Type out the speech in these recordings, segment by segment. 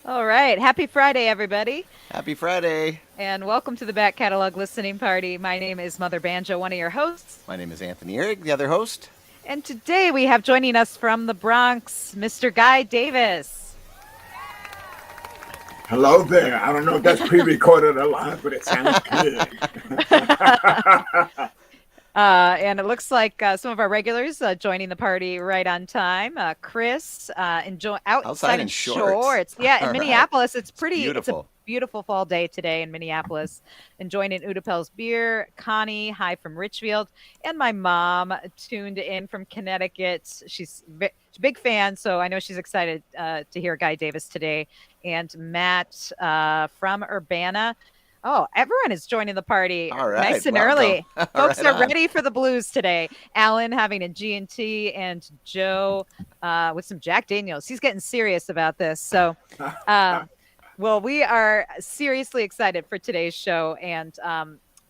All right. Happy Friday, everybody. Happy Friday. And welcome to the Back Catalog Listening Party. My name is Mother Banjo, one of your hosts. My name is Anthony Ihrig, the other host. And today we have joining us from the Bronx, Mr. Guy Davis. Hello there. I don't know if that's pre-recorded or live, but it sounds good. And it looks like some of our regulars joining the party right on time. Chris, outside in shorts. Yeah, in Minneapolis, right. It's beautiful. It's a beautiful fall day today in Minneapolis. Enjoying an Udapel's beer. Connie, hi from Richfield. And my mom tuned in from Connecticut. She's a big fan, so I know she's excited to hear Guy Davis today. And Matt from Urbana. Oh, everyone is joining the party. All right, nice and welcome. early. Folks Right are ready for the blues today. Alan having a G&T and Joe with some Jack Daniels. He's getting serious about this. So, well, we are seriously excited for today's show. And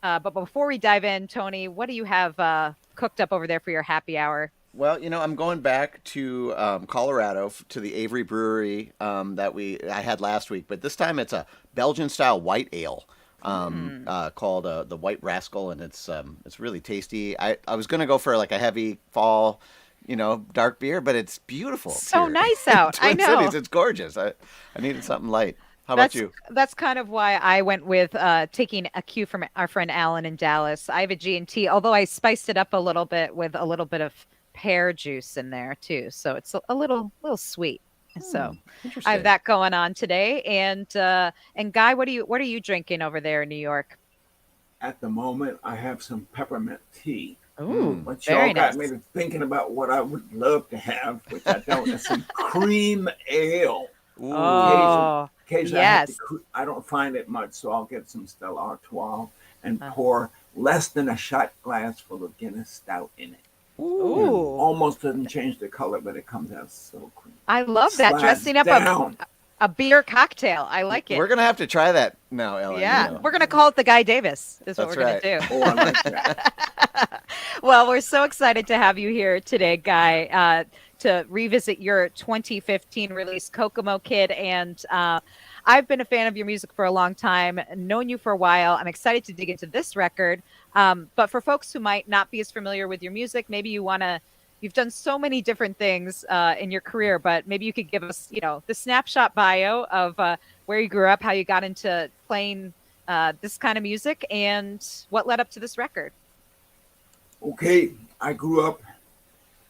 but before we dive in, Tony, what do you have cooked up over there for your happy hour? Well, I'm going back to Colorado to the Ihrig Brewery that I had last week, but this time it's a Belgian-style white ale. Called the White Rascal, and it's really tasty. I was gonna go for like a heavy fall, dark beer, but it's beautiful. So nice out. Twin I know. Cities, it's gorgeous. I needed something light. How about you? That's kind of why I went with taking a cue from our friend Alan in Dallas. I have a G&T, although I spiced it up a little bit with a little bit of pear juice in there too, so it's a little sweet. So I have that going on today. And Guy, what are you drinking over there in New York? At the moment, I have some peppermint tea. Ooh, but very y'all got nice. me to thinking about what I would love to have, which I don't. It's some cream ale. Ooh. Oh, Occasionally yes. I don't find it much, so I'll get some Stella Artois and pour less than a shot glass full of Guinness Stout in it. Ooh. Almost doesn't change the color, but it comes out so creamy. I love that. Slides Dressing up down. a beer cocktail. I like it. We're gonna have to try that now, Ellen. Yeah, we're going to call it the Guy Davis is what That's we're going to do. Oh, I like that. Well, we're so excited to have you here today, Guy, to revisit your 2015 release, Kokomo Kidd. And I've been a fan of your music for a long time, known you for a while. I'm excited to dig into this record. But for folks who might not be as familiar with your music, maybe you've done so many different things in your career, but maybe you could give us, the snapshot bio of where you grew up, how you got into playing this kind of music, and what led up to this record. Okay, I grew up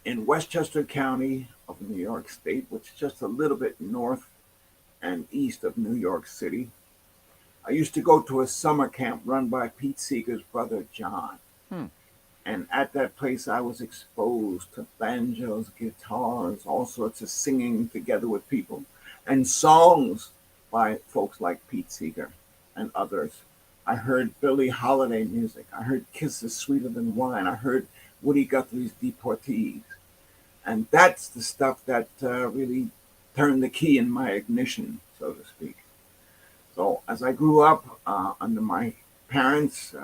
in Westchester County of New York State, which is just a little bit north and east of New York City. I used to go to a summer camp run by Pete Seeger's brother, John. And at that place, I was exposed to banjos, guitars, all sorts of singing together with people, and songs by folks like Pete Seeger and others. I heard Billie Holiday music. I heard Kisses Sweeter Than Wine. I heard Woody Guthrie's Deportees. And that's the stuff that really turned the key in my ignition, so to speak. So as I grew up under my parents,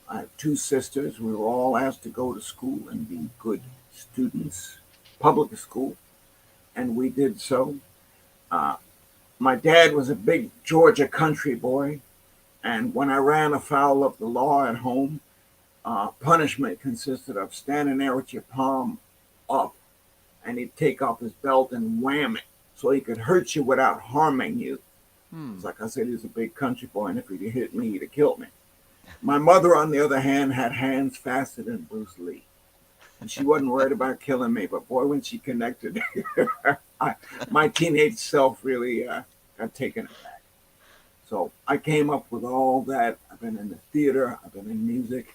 I have two sisters. We were all asked to go to school and be good students, public school, and we did so. My dad was a big Georgia country boy, and when I ran afoul of the law at home, punishment consisted of standing there with your palm up, and he'd take off his belt and wham it so he could hurt you without harming you. It's like I said, he was a big country boy, and if he'd hit me, he'd have killed me. My mother, on the other hand, had hands faster than Bruce Lee. And she wasn't worried about killing me, but boy, when she connected, I, my teenage self really got taken aback. So I came up with all that. I've been in the theater, I've been in music,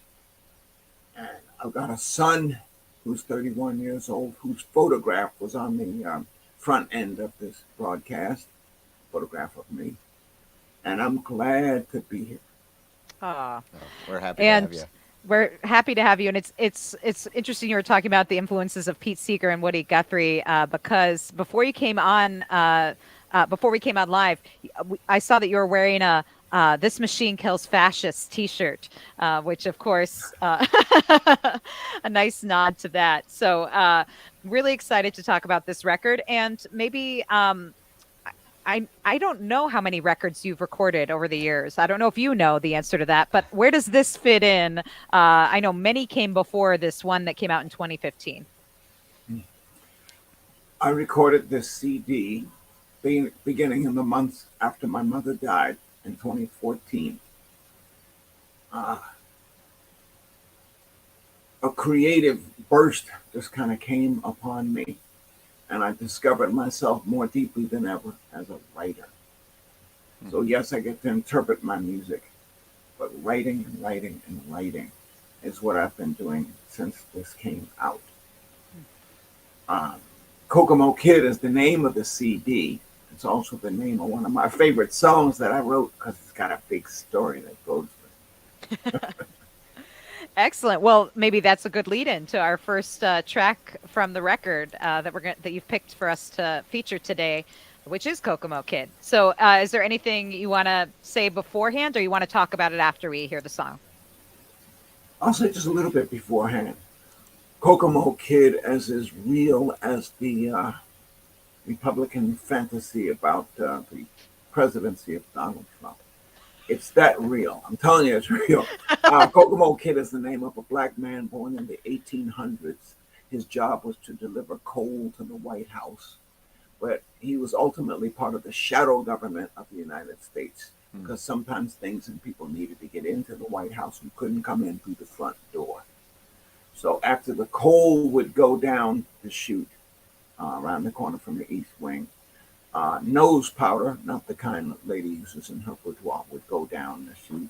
and I've got a son who's 31 years old, whose photograph was on the front end of this broadcast, photograph of me. And I'm glad to be here. Ah. Oh, we're happy to have you. And we're happy to have you. And it's interesting you were talking about the influences of Pete Seeger and Woody Guthrie because before you came on, before we came on live, I saw that you were wearing a "This Machine Kills Fascists" T-shirt, which of course a nice nod to that. So really excited to talk about this record and maybe. I don't know how many records you've recorded over the years. I don't know if you know the answer to that, but where does this fit in? I know many came before this one that came out in 2015. I recorded this CD beginning in the months after my mother died in 2014. A creative burst just kind of came upon me, and I discovered myself more deeply than ever as a writer. So yes, I get to interpret my music, but writing and writing and writing is what I've been doing since this came out. Kokomo Kidd is the name of the CD. It's also the name of one of my favorite songs that I wrote because it's got a big story that goes with it. Excellent. Well, maybe that's a good lead-in to our first track from the record that you've picked for us to feature today, which is Kokomo Kidd. So, is there anything you want to say beforehand, or you want to talk about it after we hear the song? I'll say just a little bit beforehand. Kokomo Kidd is as real as the Republican fantasy about the presidency of Donald Trump. It's that real. I'm telling you, it's real. Kokomo Kidd is the name of a black man born in the 1800s. His job was to deliver coal to the White House, but he was ultimately part of the shadow government of the United States because sometimes things and people needed to get into the White House who couldn't come in through the front door. So after the coal would go down the chute around the corner from the East Wing, nose powder, not the kind that lady uses in her boudoir, would go down the chute.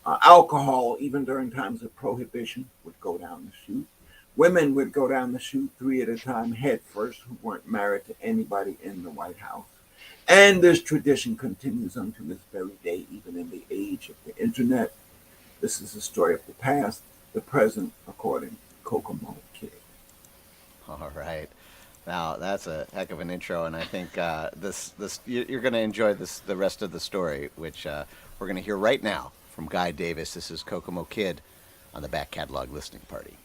Alcohol, even during times of prohibition, would go down the chute. Women would go down the chute 3 at a time, head first, who weren't married to anybody in the White House. And this tradition continues unto this very day, even in the age of the internet. This is a story of the past, the present, according to Kokomo Kidd. All right. Now that's a heck of an intro, and I think you're going to enjoy the rest of the story, which we're going to hear right now from Guy Davis. This is Kokomo Kidd on the Back Catalog Listening Party.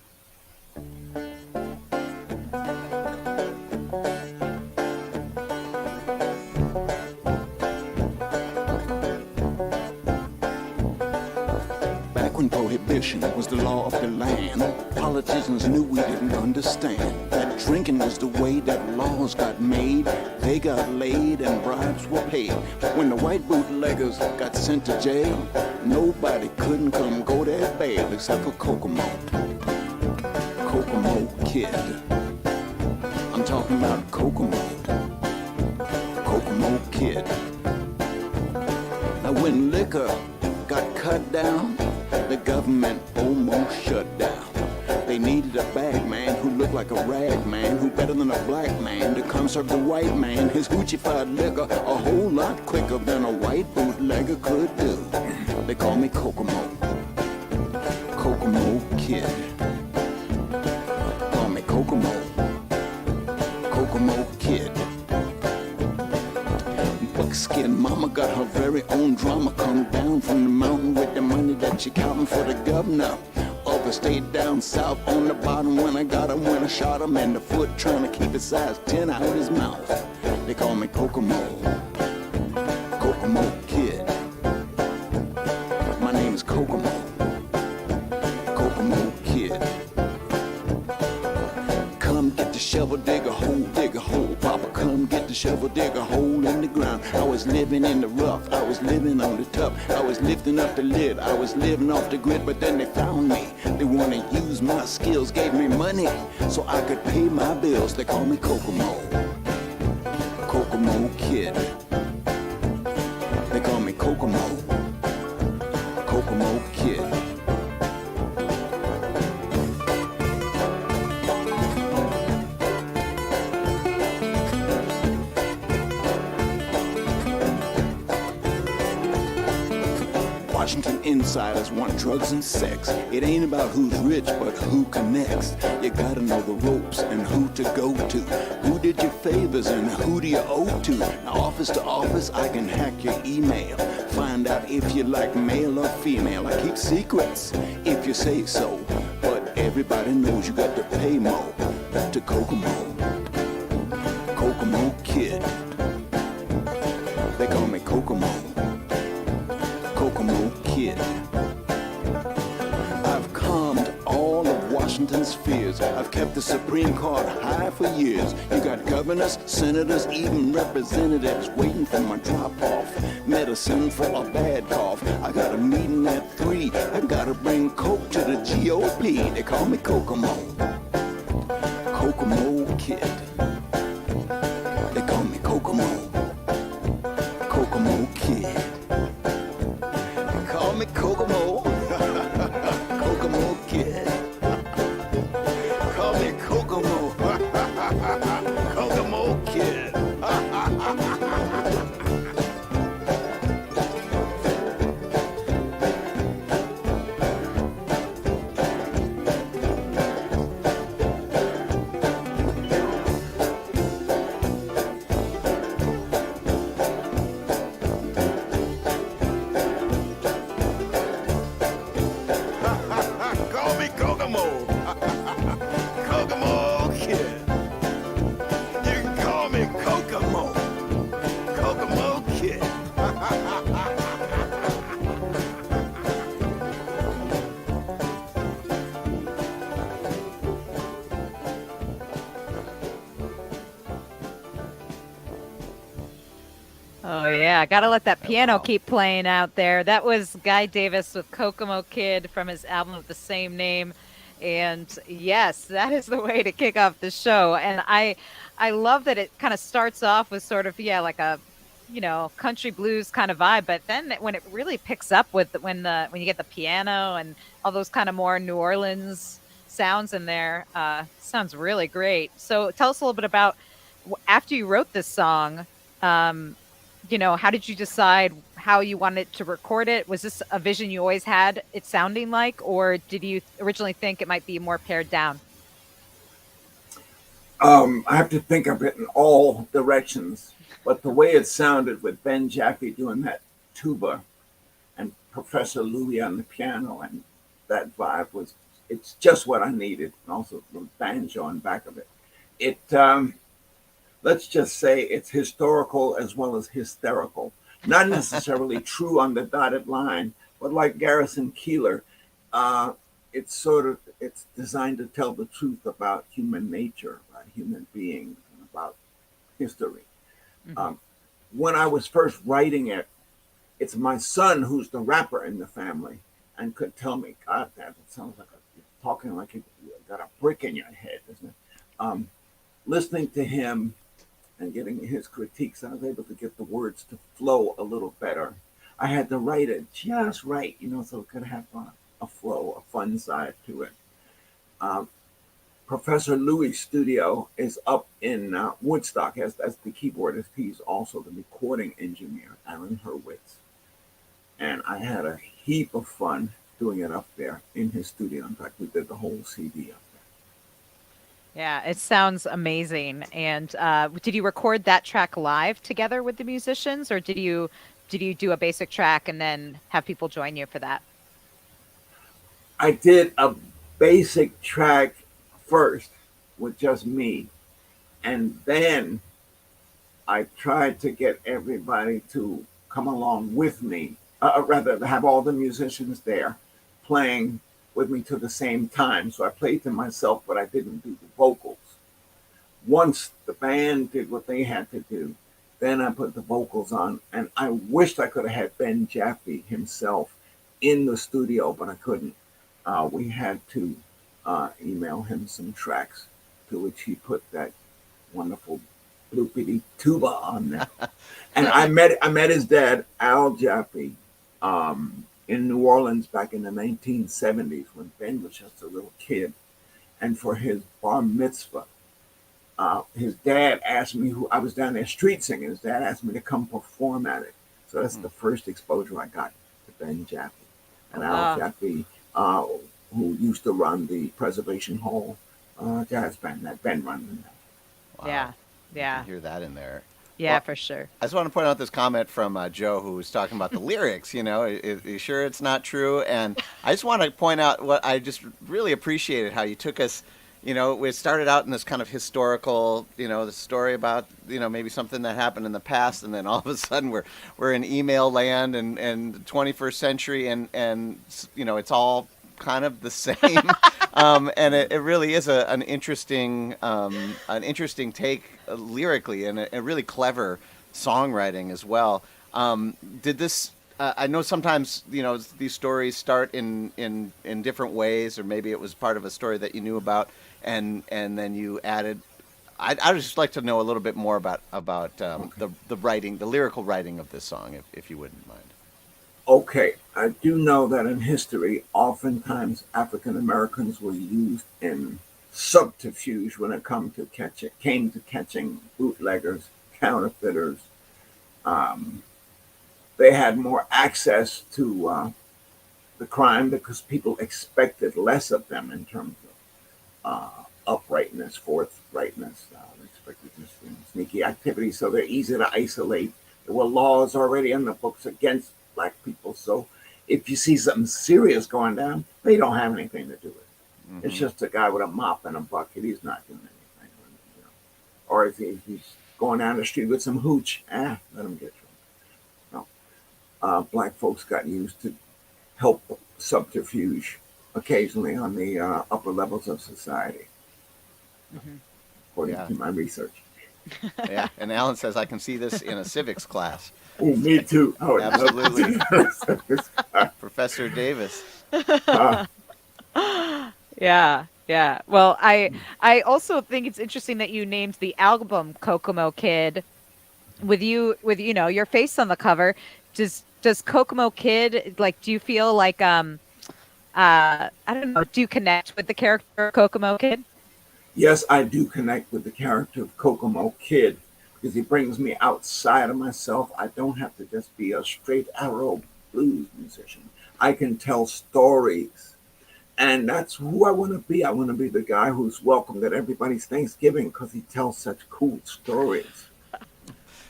When prohibition was the law of the land, politicians knew we didn't understand that drinking was the way that laws got made. They got laid and bribes were paid. When the white bootleggers got sent to jail, nobody couldn't come go their bail except for Kokomo Kidd. I'm talking about Kokomo Kidd. Now when liquor got cut down, the government almost shut down. They needed a bag man who looked like a rag man, who better than a black man to come serve the white man his hoochie-fied liquor a whole lot quicker than a white bootlegger could do. They call me Kokomo Kidd. Call me Kokomo Kidd. Buckskin mama got her very own drama, come down from the mountain with the money that she counting for the governor of the state down south on the bottom. When I got him, when I shot him in the foot, trying to keep his size 10 out of his mouth. They call me Kokomo Kidd. My name is Kokomo Kidd. Come get the shovel, dig a hole, Papa, come get the shovel, dig a hole in the ground. I was living in the rough, I was living on the top. I was lifting up the lid, I was living off the grid. But then they found me, they wanna use my skills. Gave me money so I could pay my bills. They call me Kokomo, Kokomo Kidd. They call me Kokomo, Kokomo Kidd. Washington insiders want drugs and sex. It ain't about who's rich, but who connects. You gotta know the ropes and who to go to. Who did you favors and who do you owe to? Now, office to office, I can hack your email. Find out if you like male or female. I keep secrets if you say so. But everybody knows you got to pay more. To Kokomo, Kokomo Kidd. They call me Kokomo, Kokomo Kidd. I've calmed all of Washington's fears. I've kept the Supreme Court high for years. You got governors, senators, even representatives waiting for my drop-off. Medicine for a bad cough. I got a meeting at 3. I gotta bring coke to the GOP. They call me Kokomo, Kokomo Kidd. They call me Kokomo, Kokomo Kidd. Call me Kokomo, Kokomo Kidd. Call me Kokomo, Kokomo Kidd. Call me Kokomo, Kokomo Kidd. You can call me Kokomo, Kokomo Kidd. Oh yeah, gotta let that piano keep playing out there. That was Guy Davis with Kokomo Kid from his album of the same name. And yes, that is the way to kick off the show. And I love that it kind of starts off with sort of like a country blues kind of vibe, but then when it really picks up with when you get the piano and all those kind of more New Orleans sounds in there, sounds really great. So tell us a little bit about after you wrote this song. How did you decide how you wanted to record it? Was this a vision you always had it sounding like, or did you originally think it might be more pared down? I have to think of it in all directions, but the way it sounded with Ben Jaffe doing that tuba and Professor Louis on the piano and that vibe it's just what I needed. And also the banjo on back of it. Let's just say it's historical as well as hysterical. Not necessarily true on the dotted line, but like Garrison Keillor, it's designed to tell the truth about human nature, about human beings, and about history. Mm-hmm. When I was first writing it, it's my son who's the rapper in the family and could tell me, God, Dad, it sounds like you're talking like you got a brick in your head, isn't it? Listening to him and getting his critiques, I was able to get the words to flow a little better. I had to write it just right, so it could have a flow, a fun side to it. Professor Louis' studio is up in Woodstock. As the keyboardist, he's also the recording engineer, Aaron Hurwitz. And I had a heap of fun doing it up there in his studio. In fact, we did the whole CD up there. Yeah, it sounds amazing. And did you record that track live together with the musicians, or did you do a basic track and then have people join you for that? I did a basic track first with just me, and then I tried to get everybody to come along with me, rather have all the musicians there playing with me to the same time. So I played to myself, but I didn't do the vocals. once the band did what they had to do, then I put the vocals on, and I wished I could have had Ben Jaffe himself in the studio, but I couldn't. We had to email him some tracks, to which he put that wonderful bloopity tuba on there. And I met his dad, Al Jaffe, in New Orleans back in the 1970s when Ben was just a little kid. And for his bar mitzvah, his dad asked me who I was down there street singing. His dad asked me to come perform at it. So that's the first exposure I got to Ben Jaffe. And Al Jaffe, who used to run the Preservation Hall jazz band that Ben runs now. Wow. Yeah. Yeah. You can hear that in there. Yeah, Well, for sure. I just want to point out this comment from Joe, who was talking about the lyrics. You know, is sure it's not true? And I just want to point out what I just really appreciated, how you took us. You know, we started out in this kind of historical, the story about, maybe something that happened in the past, and then all of a sudden we're in email land and 21st century, and it's all kind of the same. And it really is an interesting take lyrically, and a really clever songwriting as well. Did this? I know sometimes these stories start in different ways, or maybe it was part of a story that you knew about, and then you added. I'd just like to know a little bit more about the writing, the lyrical writing of this song, if you wouldn't mind. Okay, I do know that in history, oftentimes African Americans were used in subterfuge when it came to catching bootleggers, counterfeiters. They had more access to the crime because people expected less of them in terms of uprightness, forthrightness. They expected this sneaky activity, so they're easy to isolate. There were laws already in the books against black people, so if you see something serious going down, they don't have anything to do with it. Mm-hmm. It's just a guy with a mop and a bucket. He's not doing anything. Or if he's going down the street with some hooch, let him get you. No. Black folks got used to help subterfuge occasionally on the upper levels of society, according to my research. Yeah, and Alan says I can see this in a civics class. Oh, me too. Oh, absolutely. Professor Davis. Yeah. Well, I also think it's interesting that you named the album Kokomo Kidd with your face on the cover. Does Kokomo Kidd, like, do you feel like I don't know, do you connect with the character Kokomo Kidd? Yes, I do connect with the character of Kokomo Kidd because he brings me outside of myself. I don't have to just be a straight arrow blues musician. I can tell stories. And that's who I want to be. I want to be the guy who's welcomed at everybody's Thanksgiving because he tells such cool stories.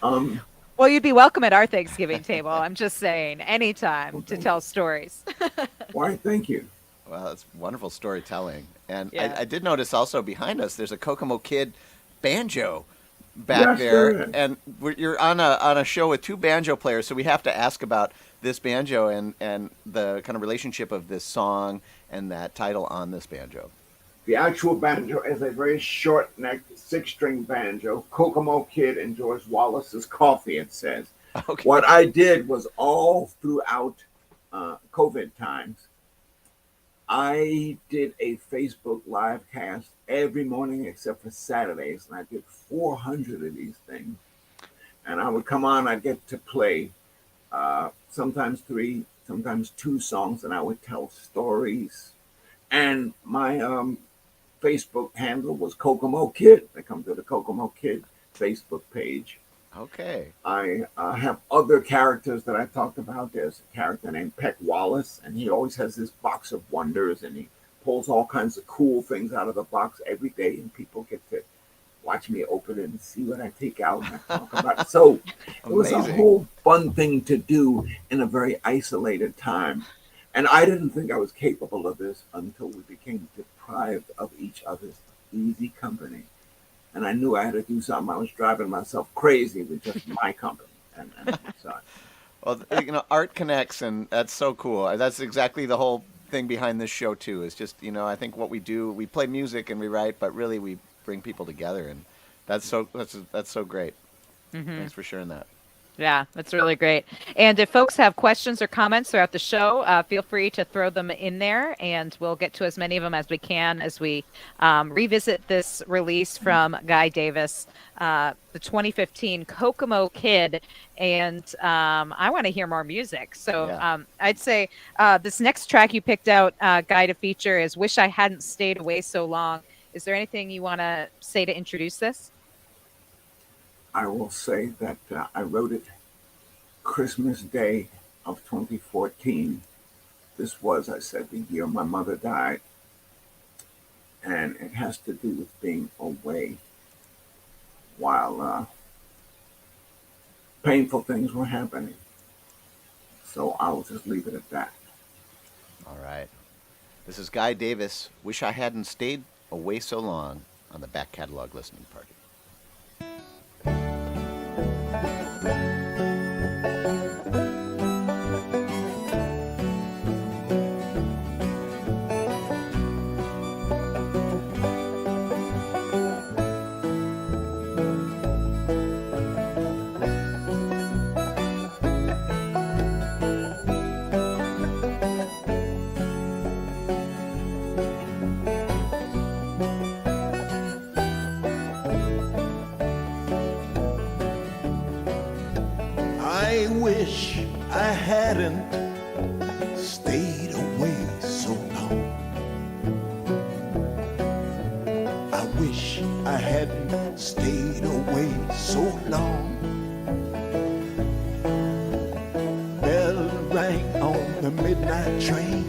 Well, you'd be welcome at our Thanksgiving table. I'm just saying, anytime to tell stories. Why, thank you. Well, it's wonderful storytelling. And yeah. I did notice also behind us, there's a Kokomo Kidd banjo back there. Sure. And you're on a show with two banjo players, so we have to ask about this banjo and the kind of relationship of this song and that title on this banjo. The actual banjo is a very short-necked 6-string banjo. Kokomo Kidd enjoys Wallace's coffee, it says. Okay. What I did was all throughout COVID times, I did a Facebook live cast every morning except for Saturdays, and I did 400 of these things. And I would come on, I'd get to play sometimes 3, sometimes 2 songs, and I would tell stories. And my Facebook handle was Kokomo Kidd. They come to the Kokomo Kidd Facebook page. Okay. I have other characters that I talked about. There's a character named Peck Wallace, and he always has this box of wonders, and he pulls all kinds of cool things out of the box every day, and people get to watch me open it and see what I take out and I talk about it. So it was a whole fun thing to do in a very isolated time. And I didn't think I was capable of this until we became deprived of each other's easy company. And I knew I had to do something. I was driving myself crazy with just my company. And so. Well, art connects, and that's so cool. That's exactly the whole thing behind this show, too. Is just, I think what we do, we play music and we write, but really we bring people together. That's so great. Thanks for sharing that. Yeah, that's really great. And if folks have questions or comments throughout the show, feel free to throw them in there, and we'll get to as many of them as we can as we revisit this release from Guy Davis, the 2015 Kokomo Kid. And I want to hear more music. So Yeah. I'd say this next track you picked out, Guy, to feature is Wish I Hadn't Stayed Away So Long. Is there anything you want to say to introduce this? I will say that I wrote it Christmas Day of 2014. This was, I said, the year my mother died. And it has to do with being away while painful things were happening. So I'll just leave it at that. All right. This is Guy Davis. Wish I hadn't stayed away so long on the back catalog listening party. I wish I hadn't stayed away so long. I wish I hadn't stayed away so long. Bell rang on the midnight train,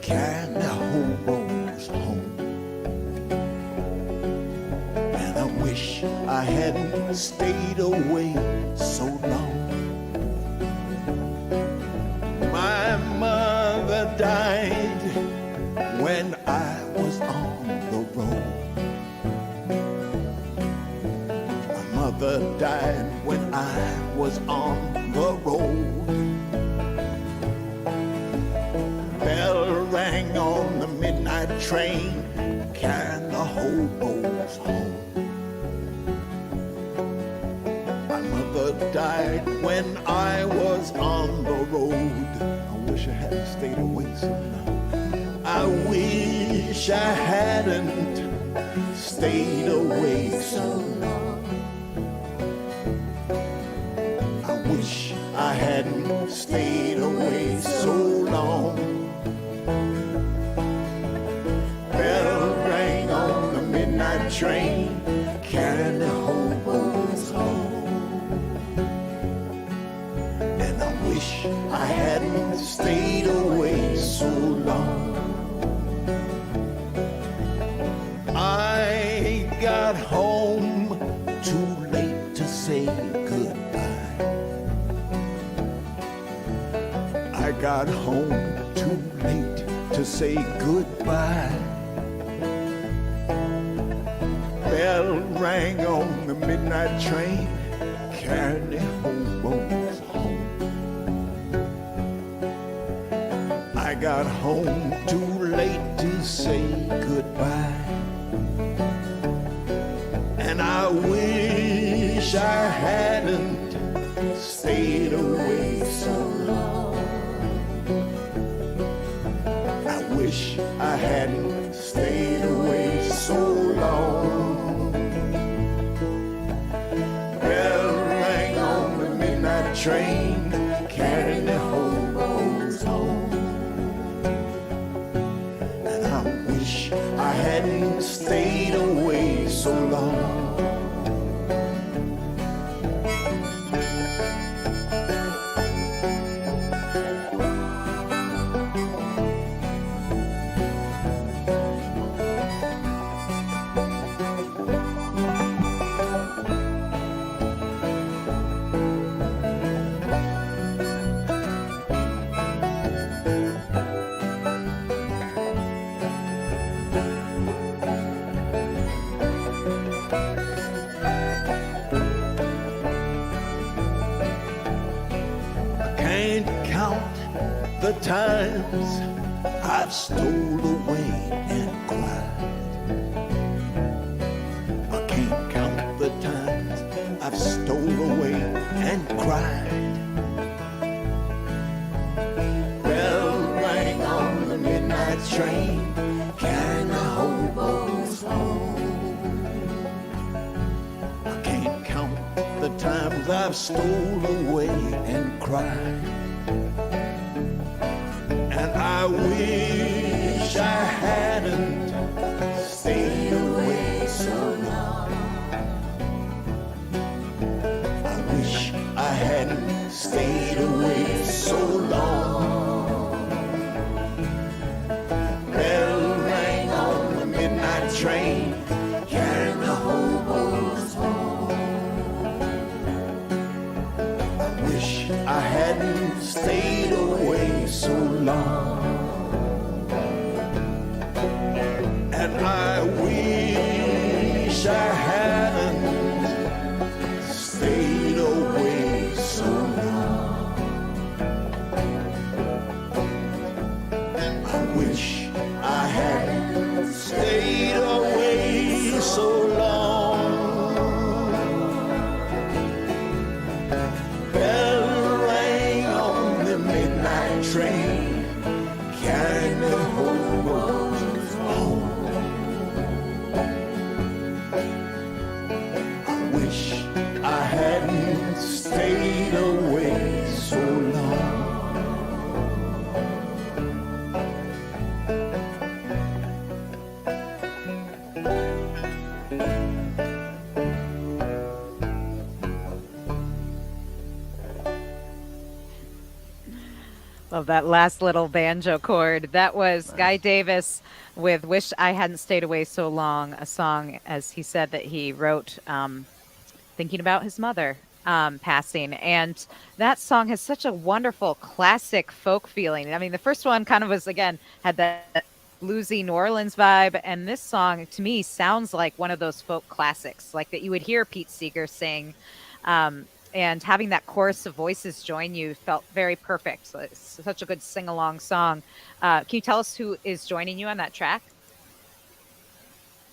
carrying the hobos home. And I wish I hadn't stayed away so long. My mother died when I was on the road. My mother died when I was on the road. Bell rang on the midnight train, carrying the hobos home. My mother died when I was on the road. I wish I hadn't stayed away so long. I wish I hadn't stayed away so long. I wish I hadn't stayed away so long. Bell rang on the midnight train, carrying the hobos home. And I wish I hadn't stayed away so long. I got home too late to say goodbye. I got home too late to say goodbye. Bell rang on the midnight train, carrying the hobos home. I got home too late to say goodbye. And I wish I hadn't stayed away so long. I wish I hadn't stayed away so long. Bell rang on the midnight train, carrying the hobos home. And I wish I hadn't stayed away so long. Can't count the times I've stole away and cried. I can't count the train, carrying the hobos home. I can't count the times I've stole away and cried, and I wish I hadn't stayed away so long. I wish I hadn't stayed away so long. Bell rang on the midnight train, carrying the hobos home. I wish I hadn't stayed away so long. And I wish I hadn't stayed away so long. I wish I hadn't stayed away so long. Bell rang on the midnight train, carrying the hobos home. I wish I hadn't stayed away so long. Love that last little banjo chord. That was Guy Davis with Wish I Hadn't Stayed Away So Long, a song, as he said, that he wrote thinking about his mother passing. And that song has such a wonderful classic folk feeling. I mean, the first one kind of was, again, had that bluesy New Orleans vibe. And this song, to me, sounds like one of those folk classics, like that you would hear Pete Seeger sing. And having that chorus of voices join you felt very perfect. So it's such a good sing-along song. Can you tell us who is joining you on that track?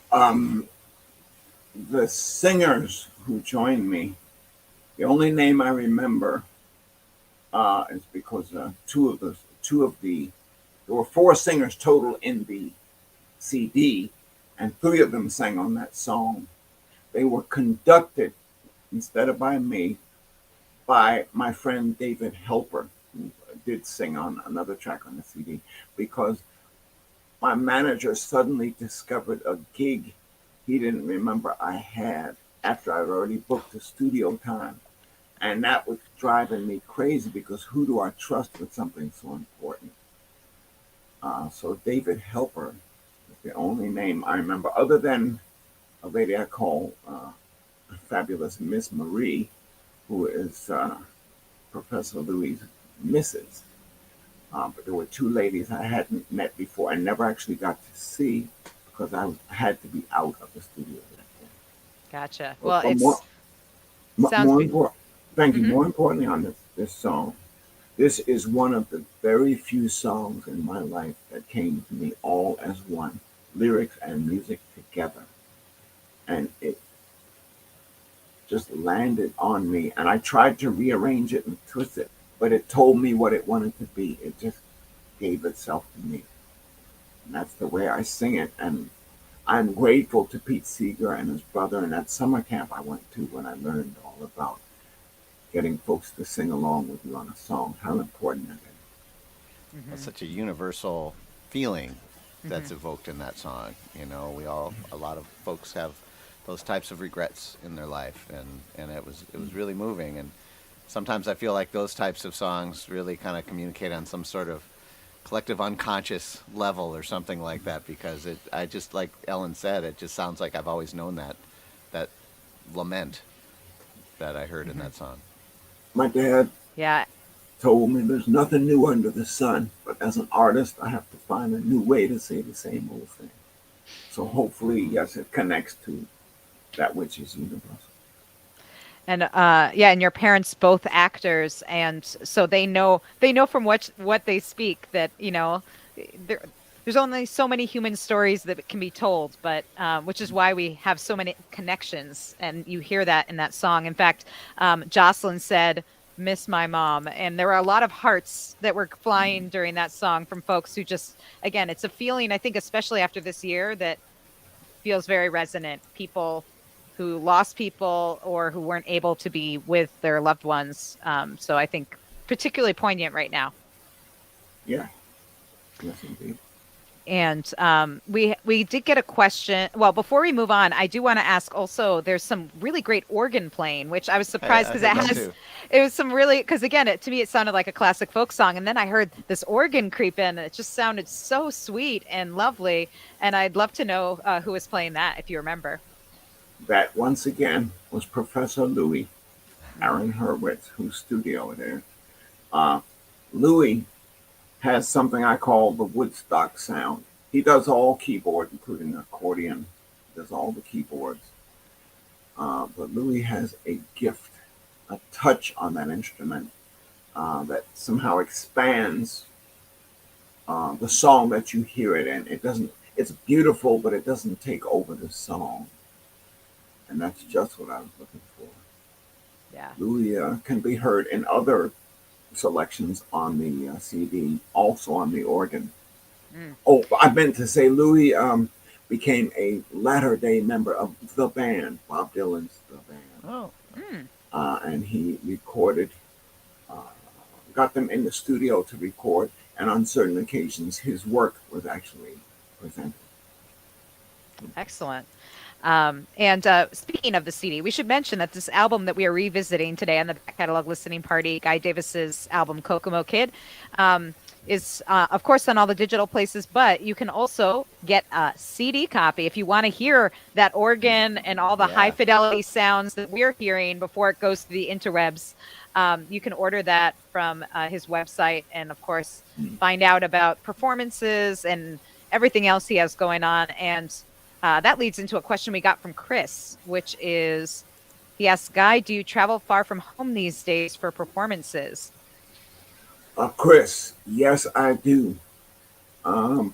The singers who joined me, the only name I remember is because there were 4 singers total in the CD, and 3 of them sang on that song. They were conducted, instead of by me, by my friend David Helper, who did sing on another track on the CD, because my manager suddenly discovered a gig he didn't remember I had after I'd already booked the studio time. And that was driving me crazy, because who do I trust with something so important? So David Helper is the only name I remember, other than a lady I call Fabulous Miss Marie, who is Professor Louis' missus. But there were 2 ladies I hadn't met before and never actually got to see, because I had to be out of the studio that day. Gotcha. But Well, but it's sounds more beautiful. thank you. More importantly, on this song, this is one of the very few songs in my life that came to me all as one, lyrics and music together. And it just landed on me, and I tried to rearrange it and twist it, but it told me what it wanted to be. It just gave itself to me. And that's the way I sing it. And I'm grateful to Pete Seeger and his brother and that summer camp I went to, when I learned all about getting folks to sing along with you on a song, how important that is. That's such a universal feeling that's evoked in that song. You know, a lot of folks have those types of regrets in their life, and it was really moving. And sometimes I feel like those types of songs really kind of communicate on some sort of collective unconscious level or something like that, because I just, like Ellen said, it just sounds like I've always known that lament that I heard in that song. My dad Yeah. told me there's nothing new under the sun, but as an artist, I have to find a new way to say the same old thing. So hopefully, yes, it connects to that which is universal. And and your parents both actors, and so they know from what they speak that, you know, there's only so many human stories that can be told, but which is why we have so many connections, and you hear that in that song. In fact, Jocelyn said Miss My Mom. And there were a lot of hearts that were flying during that song from folks who just, again, it's a feeling, I think, especially after this year, that feels very resonant. People who lost people or who weren't able to be with their loved ones. So I think particularly poignant right now. Yeah. Yes, indeed. And we did get a question. Well, before we move on, I do want to ask also. There's some really great organ playing, which I was surprised I because heard it that has. too. It was some really because again, to me, it sounded like a classic folk song, and then I heard this organ creep in, and it just sounded so sweet and lovely. And I'd love to know who was playing that, if you remember. That once again was Professor Louis Aaron Hurwitz, whose studio it is. Uh, Louis has something I call the Woodstock sound. He does all keyboard, including the accordion, does all the keyboards. But Louis has a gift, a touch on that instrument that somehow expands the song that you hear it in. It doesn't. It's beautiful, but it doesn't take over the song, and that's just what I was looking for. Yeah. Louis can be heard in other selections on the CD, also on the organ. Mm. Oh, I meant to say Louis became a latter day member of the band, Bob Dylan's The Band. Oh, Mm. And he recorded, uh, got them in the studio to record, and on certain occasions his work was actually presented. Excellent. And speaking of the CD, we should mention that this album that we are revisiting today on the back catalog listening party, Guy Davis's album Kokomo Kidd, is of course on all the digital places, but you can also get a CD copy if you want to hear that organ and all the high Yeah. fidelity sounds that we're hearing before it goes to the interwebs. You can order that from his website, and of course find out about performances and everything else he has going on. And that leads into a question we got from Chris, which is, he asks, Guy, do you travel far from home these days for performances? Chris, yes, I do.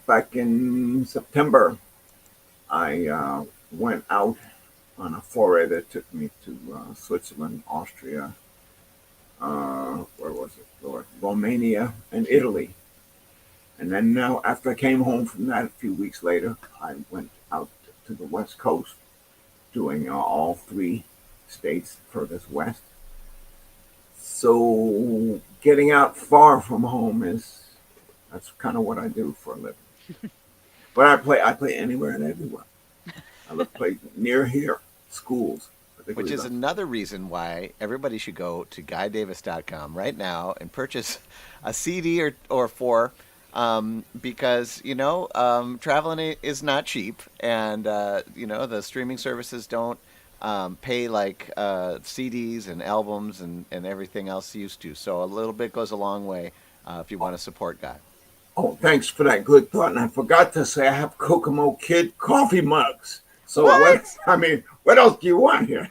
Back in September, I went out on a foray that took me to Switzerland, Austria, where was it, Lord? Romania, and Italy. And then now, after I came home from that a few weeks later, I went out to the West Coast, doing all three states furthest west. So getting out far from home that's kind of what I do for a living. But I play anywhere and everywhere. I play near here, schools, which particularly is another reason why everybody should go to guydavis.com right now and purchase a CD or four, because traveling is not cheap, and the streaming services don't pay like CDs and albums and everything else used to. So a little bit goes a long way if you want to support Guy. Oh, thanks for that good thought. And I forgot to say I have Kokomo Kidd coffee mugs. So What? what else do you want here?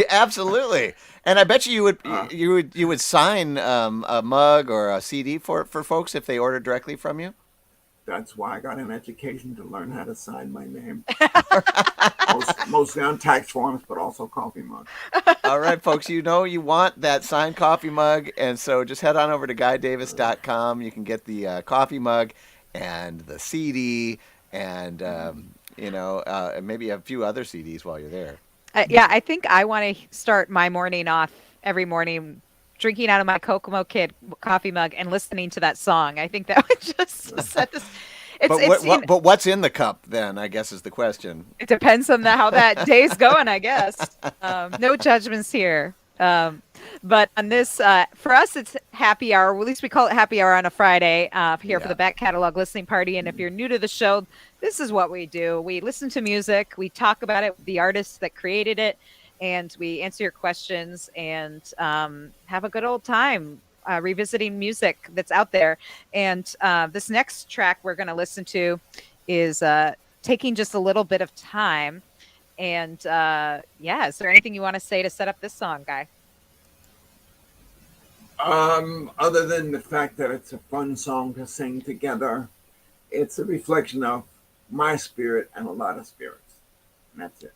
Absolutely. And I bet you would you would sign a mug or a CD for folks if they order directly from you. That's why I got an education to learn how to sign my name. Mostly on tax forms, but also coffee mugs. All right, folks, you want that signed coffee mug, and so just head on over to guydavis.com. You can get the coffee mug and the CD and maybe a few other CDs while you're there. Yeah, I think I want to start my morning off every morning drinking out of my Kokomo Kidd coffee mug and listening to that song. I think that would just set this. But what's in the cup then, I guess, is the question. It depends on how that day's going, I guess. No judgments here. But on this, for us, it's happy hour. Well, at least we call it happy hour on a Friday here for the back catalog listening party. And if you're new to the show, this is what we do. We listen to music. We talk about it with the artists that created it. And we answer your questions and have a good old time revisiting music that's out there. And this next track we're going to listen to is taking just a little bit of time. And is there anything you want to say to set up this song, Guy? Other than the fact that it's a fun song to sing together, it's a reflection of my spirit and a lot of spirits. And that's it.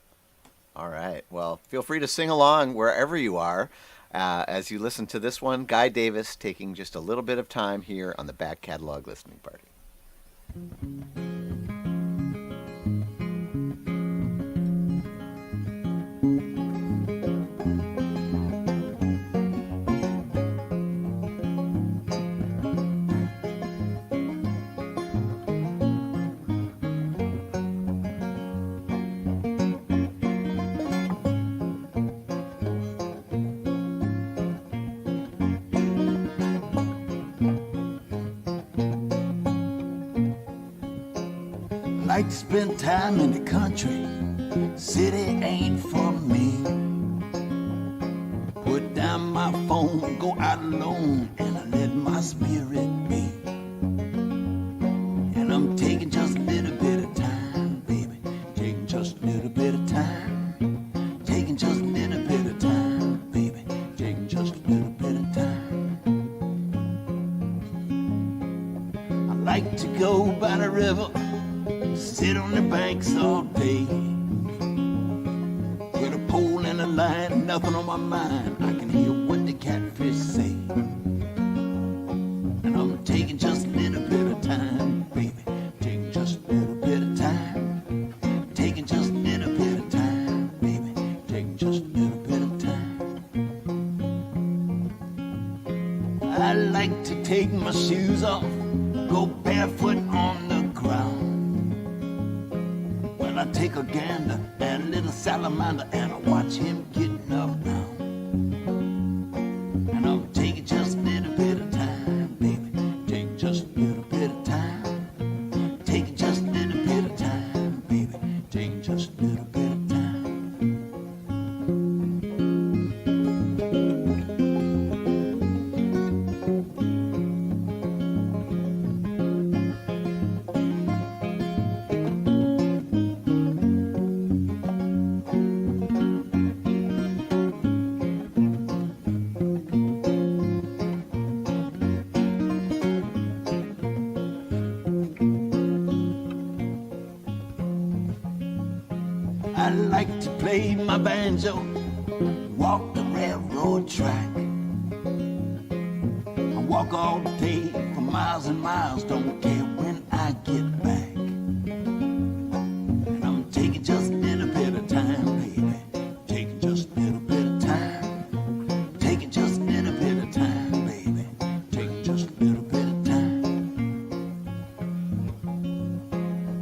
All right. Well, feel free to sing along wherever you are as you listen to this one, Guy Davis taking just a little bit of time here on the Back Catalog Listening Party. Like to spend time in the country, city ain't for me. Put down my phone, go out alone, and I let my spirit be. And I'm taking just a little bit of time, baby, taking just a little bit of time, taking just a little bit of time, baby, taking just a little bit of time. I like to go by the river, sit on the banks all day, with a pole and a line, nothing on my mind. I can hear what the catfish say, and I'm taking just a little bit of time, baby, taking just a little bit of time, taking just a little bit of time, baby, taking just a little bit of time. I like to take my shoes off, go barefoot on the ground. I take a gander at a little salamander and I watch him getting up now. And I'm taking just a little bit of time, baby, taking just a little bit of time, taking just a little bit of time, baby, taking just a little bit of time. I like to play my banjo, walk the railroad track. I walk all day for miles and miles, don't care when I get back. And I'm taking just a little bit of time, baby, taking just a little bit of time, taking just a little bit of time, baby, taking just a little bit of time.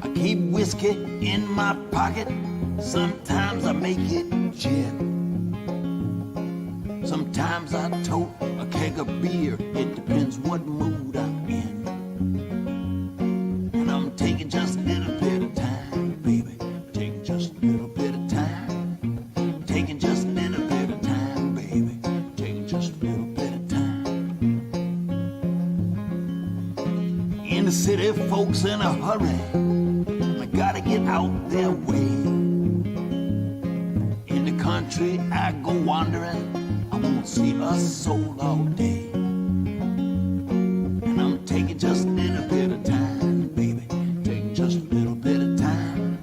I keep whiskey in my pocket, sometimes I make it gin. Sometimes I tote a keg of beer, it depends what mood I'm in. And I'm taking just a little bit of time, baby, taking just a little bit of time, taking just a little bit of time, baby, taking just a little bit of time. In the city, folks in a hurry, I gotta get out their way. Country, I go wandering, I won't see a soul all day. And I'm taking just a little bit of time, baby, taking just a little bit of time,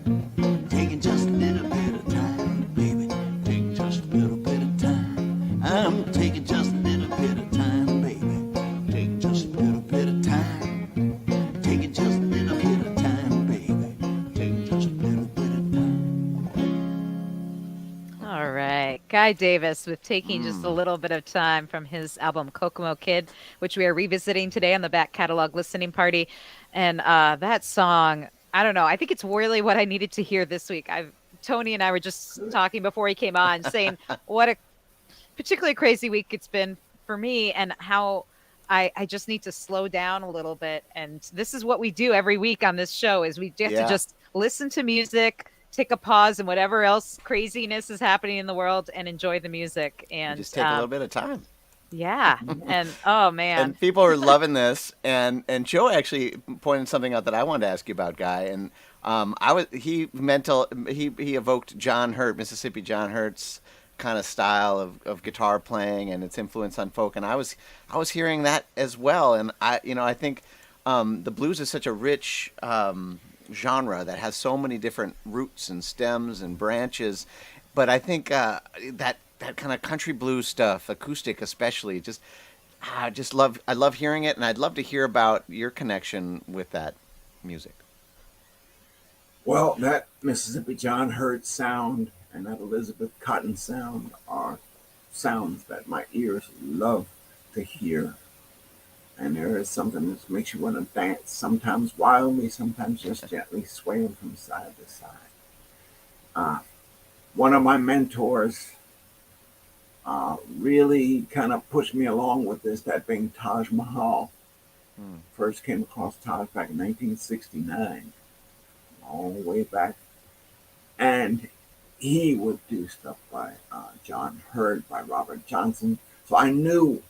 taking just a little bit of time, baby, taking just a little bit of time. I'm taking just a little bit of time, baby, taking just a little bit of time, taking just a little bit of time, baby, taking just a little bit of time. All right. Guy Davis with Taking Just a Little Bit of Time from his album Kokomo Kidd, which we are revisiting today on the Back Catalog Listening Party. And that song, I don't know, I think it's really what I needed to hear this week. Tony and I were just talking before he came on, saying what a particularly crazy week it's been for me and how I just need to slow down a little bit. And this is what we do every week on this show is we have to just listen to music, take a pause and whatever else craziness is happening in the world and enjoy the music and just take a little bit of time. Yeah. And oh man. And people are loving this. And Joe actually pointed something out that I wanted to ask you about, Guy. And he evoked John Hurt, Mississippi John Hurt's kind of style of guitar playing and its influence on folk. And I was hearing that as well. And I think the blues is such a rich genre that has so many different roots and stems and branches, but I think that that kind of country blues stuff, acoustic especially. I love hearing it, and I'd love to hear about your connection with that music. Well, that Mississippi John Hurt sound and that Elizabeth Cotton sound are sounds that my ears love to hear. And there is something that makes you want to dance, sometimes wildly, sometimes just gently swaying from side to side. Uh, One of my mentors really kind of pushed me along with this, that being Taj Mahal. First came across Taj back in 1969, all the way back. And he would do stuff by John Hurt, by Robert Johnson. So I knew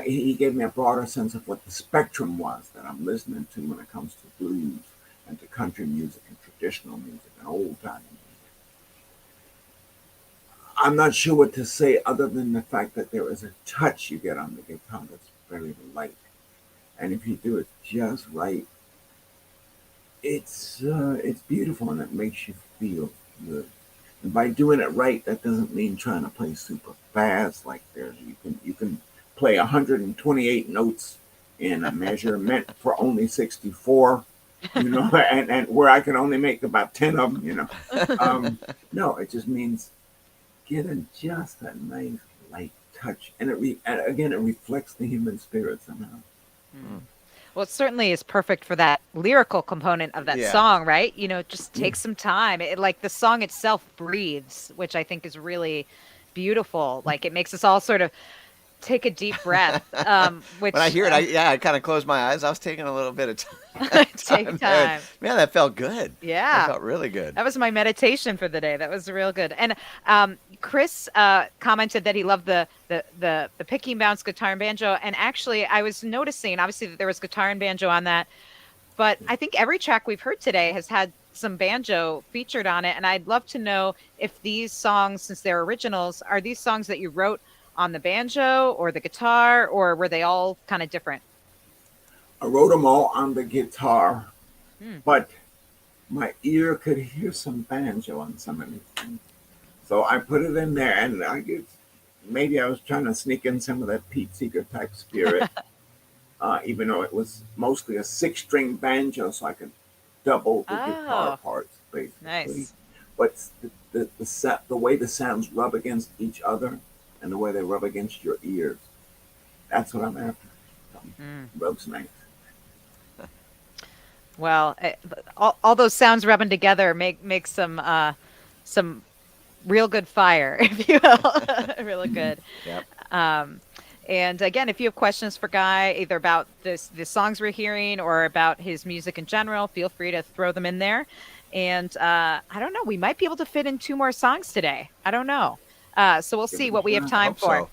he gave me a broader sense of what the spectrum was that I'm listening to when it comes to blues and to country music and traditional music and old time music. I'm not sure what to say other than the fact that there is a touch you get on the guitar that's very light. And if you do it just right, it's beautiful and it makes you feel good. And by doing it right, that doesn't mean trying to play super fast. Like you can play 128 notes in a measure meant for only 64, and where I can only make about 10 of them. No, it just means getting just a nice light touch, and and again, it reflects the human spirit somehow. Well, it certainly is perfect for that lyrical component of that Yeah. song, right? Just take some time. Like the song itself breathes, which I think is really beautiful. Like it makes us all sort of take a deep breath. Which When I hear it, I kind of close my eyes. I was taking a little bit of take time. time. Man, that felt good. Yeah. That felt really good. That was my meditation for the day. That was real good. And Chris commented that he loved the picking bounce guitar and banjo. And actually, I was noticing, obviously, that there was guitar and banjo on that. But I think every track we've heard today has had some banjo featured on it. And I'd love to know if these songs, since they're originals, are these songs that you wrote on the banjo or the guitar, or were they all kind of different? I wrote them all on the guitar, but my ear could hear some banjo on some of these things. So I put it in there, and I guess maybe I was trying to sneak in some of that Pete Seeger type spirit, even though it was mostly a 6-string banjo, so I could double the guitar parts, basically. Nice. But the way the sounds rub against each other and the way they rub against your ears, that's what I'm after. Rubs nice. Well, all those sounds rubbing together make some real good fire, if you will. Really good. Yep. And again, if you have questions for Guy, either about the songs we're hearing or about his music in general, feel free to throw them in there. And I don't know, we might be able to fit in 2 more songs today. I don't know. So we'll see what we have time for.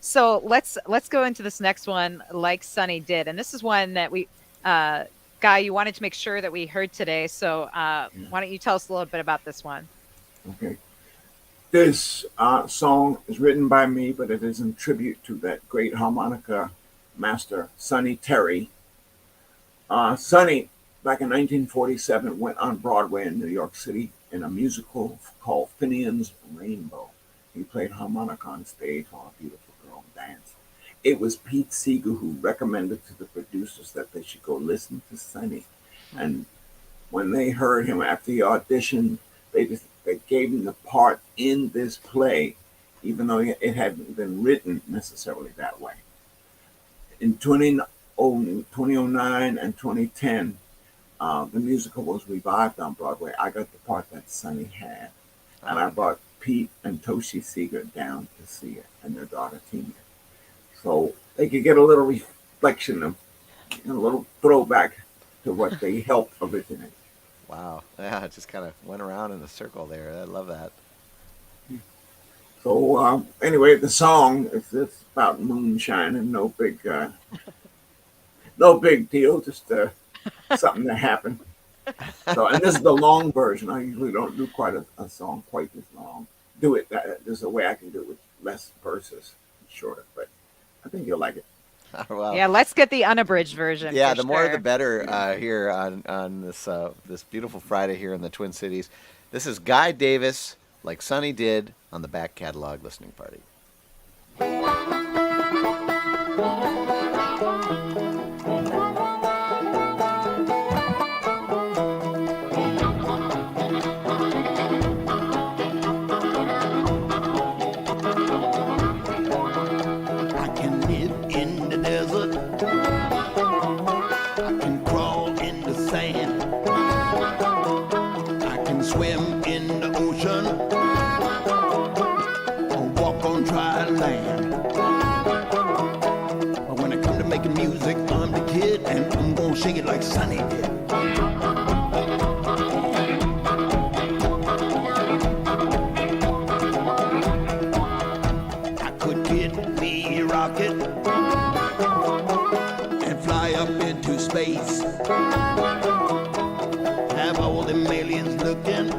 So let's go into this next one, Like Sonny Did. And this is one that we, Guy, you wanted to make sure that we heard today. So why don't you tell us a little bit about this one? Okay. This song is written by me, but it is in tribute to that great harmonica master, Sonny Terry. Sonny, back in 1947, went on Broadway in New York City in a musical called Finian's Rainbow. He played harmonica on stage while a beautiful girl danced. It was Pete Seeger who recommended to the producers that they should go listen to Sonny. And when they heard him after the audition, they gave him the part in this play, even though it hadn't been written necessarily that way. In 2009 and 2010, the musical was revived on Broadway. I got the part that Sonny had, and I brought Pete and Toshi Seeger down to see it, and their daughter Tina. So they could get a little reflection of, a little throwback to what they helped originate. Wow. Yeah, it just kind of went around in a circle there. I love that. So anyway, the song it's about moonshine and no big deal, just something that happened. So, and this is the long version. I usually don't do quite a song quite this long. There's a way I can do it with less verses, shorter, but I think you'll like it. Well, Yeah, let's get the unabridged version. yeah, for the more sure. the better here on this beautiful Friday here in the Twin Cities. This is Guy Davis like Sonny did on the back catalog listening party. I can live in the desert. I can crawl in the sand. I can swim in the ocean or walk on dry land. But when it comes to making music, I'm the kid, and I'm gonna shake it like Sonny did. I could get me a rocket and fly up into space. Have all them aliens looking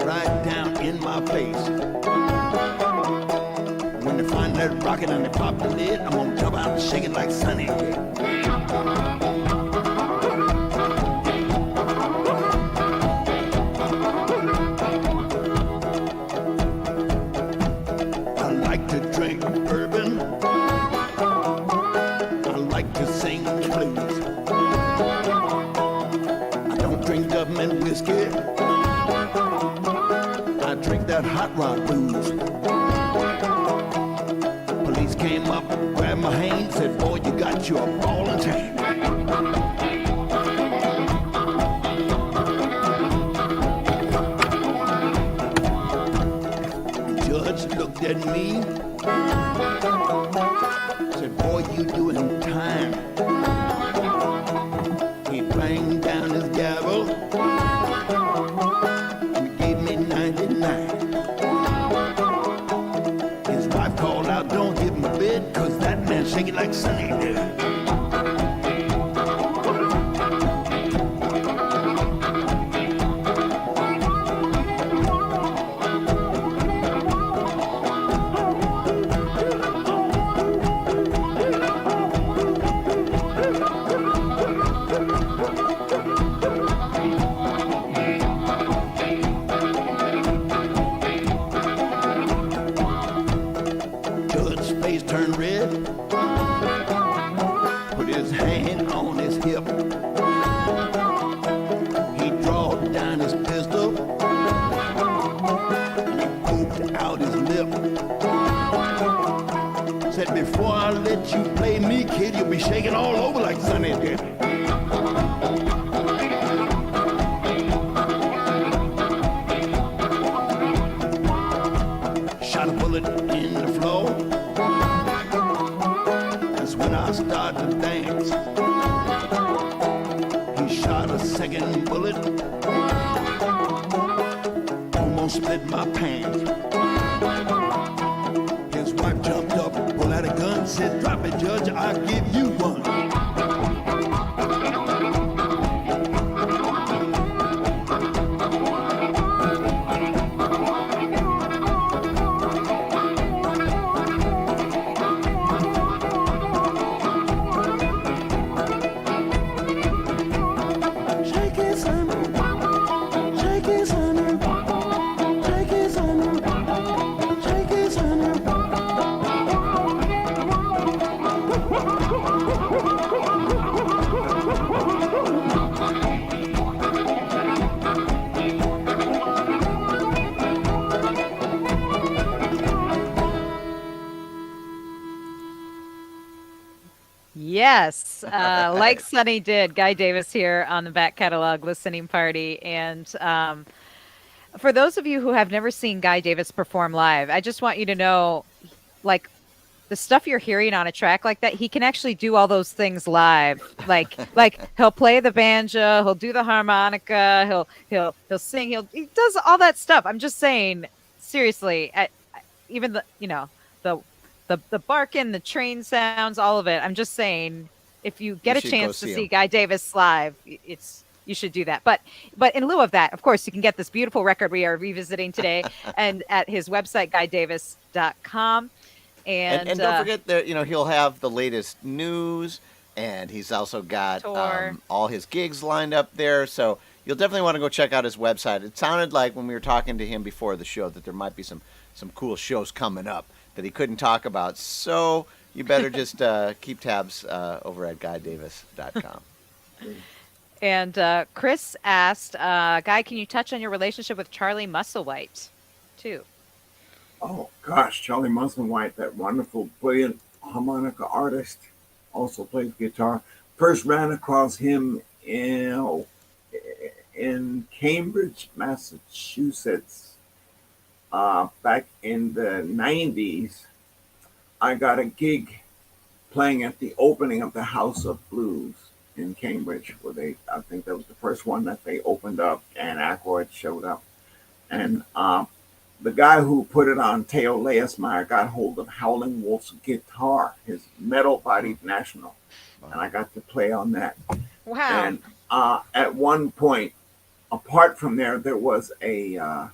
right down in my face. When they find that rocket and they pop the lid, I'm gonna jump out and shake it like Sonny did. I like to drink bourbon. I like to sing the blues. I don't drink government whiskey. I drink that hot rod booze. Police came up, grabbed my hand, said, "Boy, you got you a ball and chain." The judge looked at me, said, "Boy, you doing time." He banged down his gavel and gave me 99. His wife called out, "Don't give him a bid, 'cause that man shake it like Sonny did." Judge's face turned red, put his hand on his hip. He drawed down his pistol and he poked out his lip. Said, "Before I let you play me, kid, you'll be shaking all over like Sonny did." Shot a bullet in the floor. That's when I started to dance. He shot a second bullet, almost split my pants. His wife jumped up, pulled out a gun, said, "Drop it, Judge, I'll give you one." Shake it, son. Shake it, son. Shake it, son. Shake it, son. Yes, like Sonny did. Guy Davis here on the back catalog listening party. And for those of you who have never seen Guy Davis perform live, I just want you to know, like, the stuff you're hearing on a track like that, he can actually do all those things live. Like he'll play the banjo, he'll do the harmonica, he'll sing, he does all that stuff. I'm just saying, seriously, even the the barking, the train sounds, all of it. I'm just saying, if you get a chance to see Guy Davis live, you should do that. But in lieu of that, of course, you can get this beautiful record we are revisiting today and at his website, guydavis.com. And don't forget that he'll have the latest news, and he's also got all his gigs lined up there. So you'll definitely want to go check out his website. It sounded like when we were talking to him before the show that there might be some cool shows coming up that he couldn't talk about. So you better just keep tabs over at guydavis.com. And Chris asked, Guy, can you touch on your relationship with Charlie Musselwhite, too? Oh gosh, Charlie Musselwhite, that wonderful, brilliant harmonica artist, also plays guitar. First ran across him in Cambridge, Massachusetts, back in the 90s. I got a gig playing at the opening of the House of Blues in Cambridge, where I think that was the first one that they opened up, and Aykroyd showed up. And the guy who put it on, Theo Leasmeyer, got hold of Howlin' Wolf's guitar, his metal-bodied National, and I got to play on that. Wow. And at one point, apart from there was a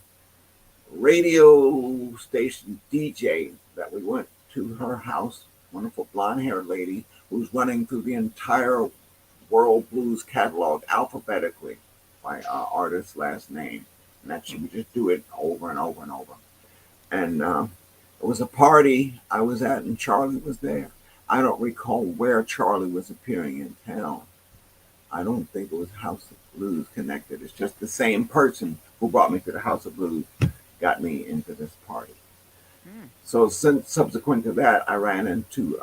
radio station DJ that we went to her house, wonderful blonde-haired lady who's running through the entire world blues catalog alphabetically by artist's last name, and that she would just do it over and over and over. And it was a party I was at, and Charlie was there. I don't recall where Charlie was appearing in town. I don't think it was House of Blues connected. It's just the same person who brought me to the House of Blues got me into this party. So subsequent to that, I ran into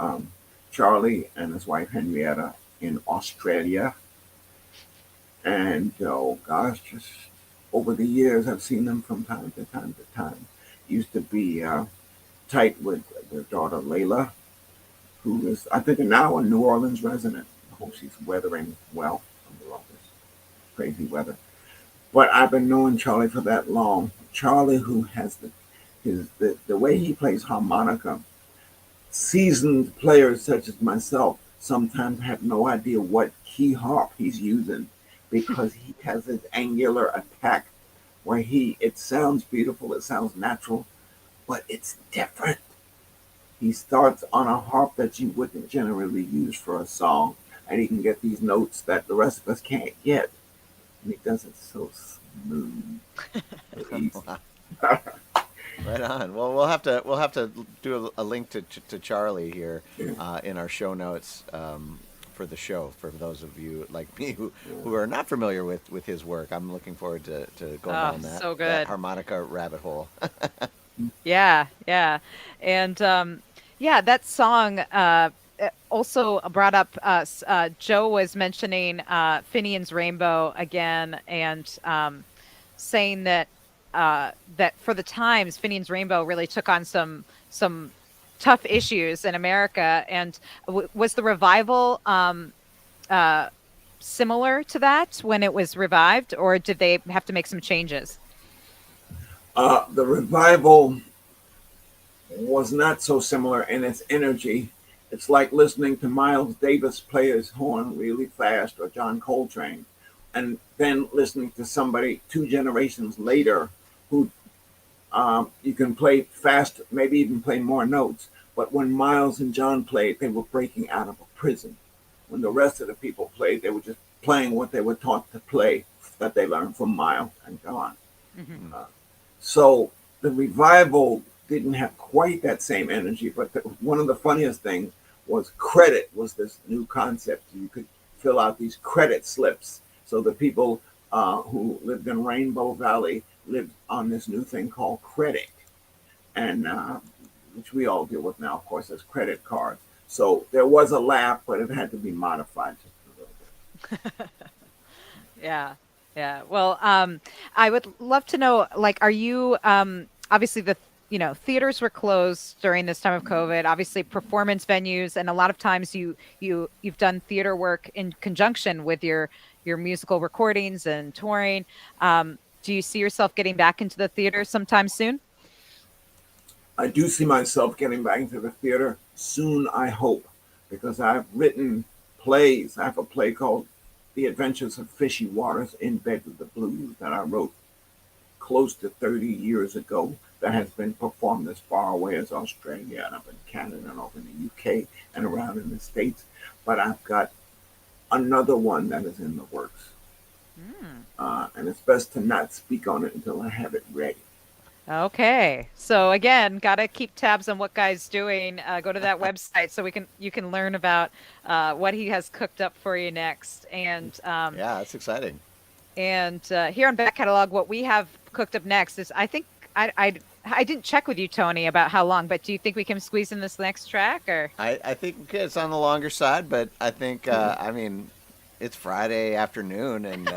Charlie and his wife Henrietta in Australia. And oh gosh, just over the years, I've seen them from time to time to time. Used to be tight with their daughter Layla, who is, I think, now a New Orleans resident. I hope she's weathering well under all this crazy weather. But I've been knowing Charlie for that long. Charlie, who has the way he plays harmonica, seasoned players such as myself sometimes have no idea what key harp he's using, because he has this angular attack where it sounds beautiful, it sounds natural, but it's different. He starts on a harp that you wouldn't generally use for a song, and he can get these notes that the rest of us can't get. And he does it so smooth. So easy. Right on. Well, we'll have to do a link to Charlie here in our show notes for the show, for those of you like me who are not familiar with his work. I'm looking forward to going down that harmonica rabbit hole. Yeah. And that song also brought up, Joe was mentioning Finian's Rainbow again, and saying that that for the times, Finian's Rainbow really took on some tough issues in America. And was the revival similar to that when it was revived, or did they have to make some changes? The revival was not so similar in its energy. It's like listening to Miles Davis play his horn really fast, or John Coltrane, and then listening to somebody 2 generations later who you can play fast, maybe even play more notes. But when Miles and John played, they were breaking out of a prison. When the rest of the people played, they were just playing what they were taught to play, that they learned from Miles and John. Mm-hmm. So the revival didn't have quite that same energy, but one of the funniest things was credit was this new concept. You could fill out these credit slips. So the people who lived in Rainbow Valley lived on this new thing called credit, and which we all deal with now, of course, as credit cards. So there was a laugh, but it had to be modified just a little bit. Yeah. Well, I would love to know, like, are you obviously theaters were closed during this time of COVID, obviously performance venues, and a lot of times you've done theater work in conjunction with your musical recordings and touring. Do you see yourself getting back into the theater sometime soon? I do see myself getting back into the theater soon, I hope, because I've written plays. I have a play called The Adventures of Fishy Waters in Bed with the Blues that I wrote close to 30 years ago, that has been performed as far away as Australia and up in Canada and over in the UK and around in the States. But I've got another one that is in the works. And it's best to not speak on it until I have it ready. Okay. So again, gotta keep tabs on what Guy's doing. Go to that website so you can learn about what he has cooked up for you next. Yeah, that's exciting. And here on Back Catalog, what we have cooked up next is I think I didn't check with you, Tony, about how long, but do you think we can squeeze in this next track or? I think it's on the longer side, but I think I mean it's Friday afternoon, and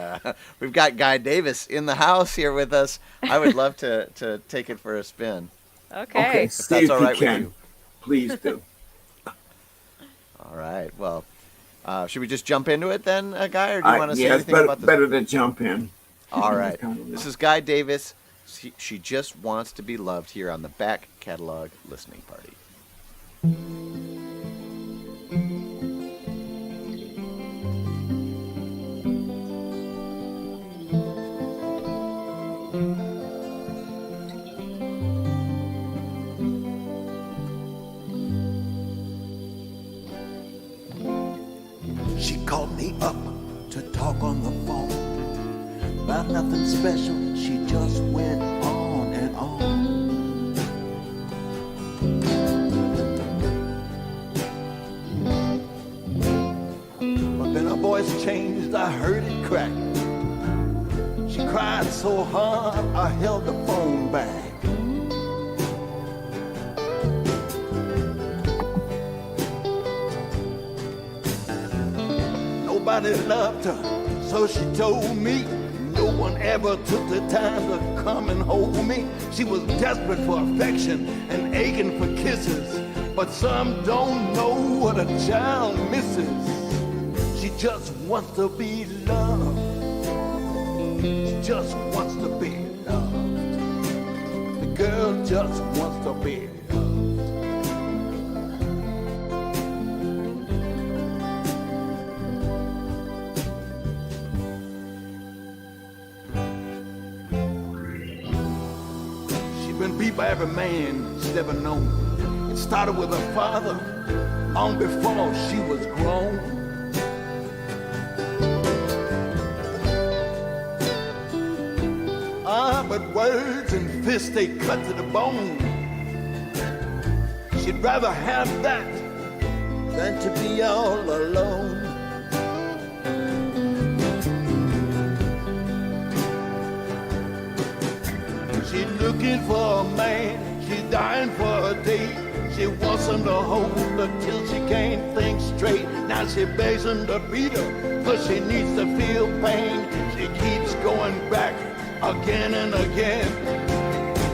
we've got Guy Davis in the house here with us. I would love to take it for a spin. Okay. Okay, see if all you right with can. you. Please do. All right. Well, should we just jump into it then, Guy, or do you want to say Yeah, it's anything about this? better to jump in. All right. Kind of This is Guy Davis. She just wants to be loved here on the Back Catalog Listening Party. She called me up to talk on the phone about nothing special. She just went on and on. But then her voice changed, I heard it crack. She cried so hard, I held the phone back. Nobody loved her, so she told me. No one ever took the time to come and hold me. She was desperate for affection and aching for kisses. But some don't know what a child misses. She just wants to be loved. She just wants to be loved. The girl just wants to be loved. Been beat by every man she's ever known. It started with her father long before she was grown. But words and fists, they cut to the bone. She'd rather have that than to be all alone. She's looking for a man, she's dying for a date. She wants him to hold her till she can't think straight. Now she begs him to beat her, cause she needs to feel pain. She keeps going back again and again.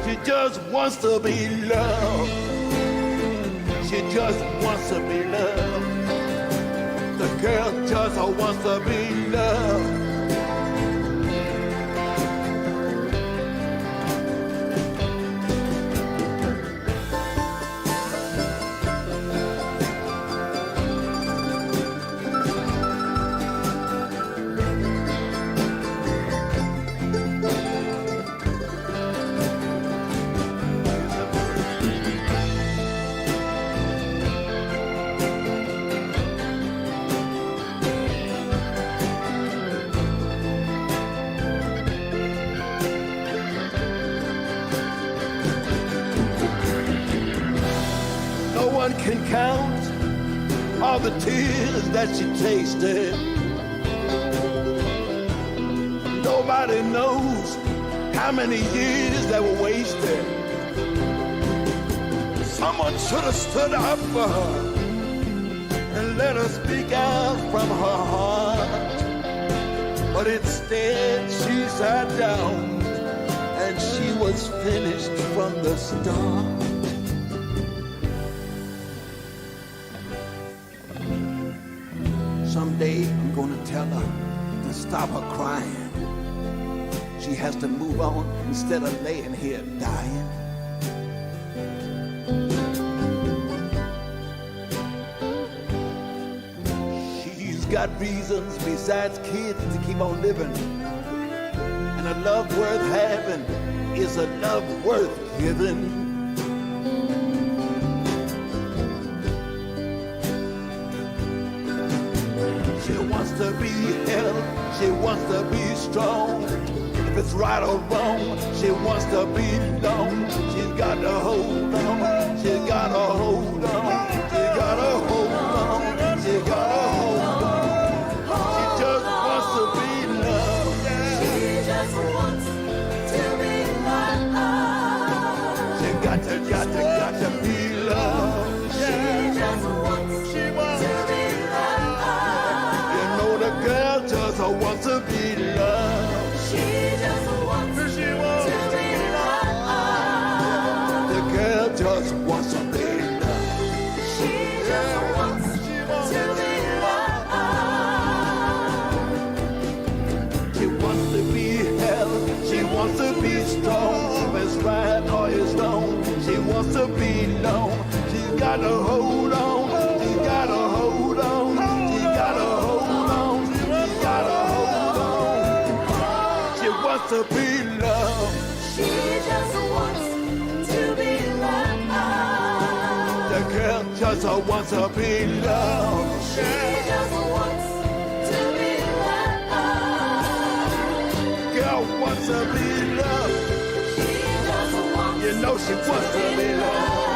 She just wants to be loved. She just wants to be loved. The girl just wants to be loved. Can count all the tears that she tasted. Nobody knows how many years that were wasted. Someone should have stood up for her and let her speak out from her heart. But instead she sat down and she was finished from the start. Someday I'm gonna tell her to stop her crying. She has to move on instead of laying here dying. She's got reasons besides kids to keep on living. And a love worth having is a love worth giving. She wants to be held, she wants to be strong. If it's right or wrong, she wants to be known. She's got to hold on, she's got to hold on, she's got to hold on, she's got to hold on. She just wants to be loved. She just wants to be loved. She got to be loved. She just wants to be loved. You know the girl just wants to be loved. She just wants to be loved. The girl just wants to be loved. She just wants to be loved. She wants to be held. She wants to be strong. If it's right or it's wrong, she wants to be known. She's got to hold on. She's got to hold on. She's got to hold on. She's got to hold on. She wants to be loved. She just wants to be loved. The girl just wants to be loved. She just wants to be loved. Girl wants to be loved. She just wants, you know she wants to be loved.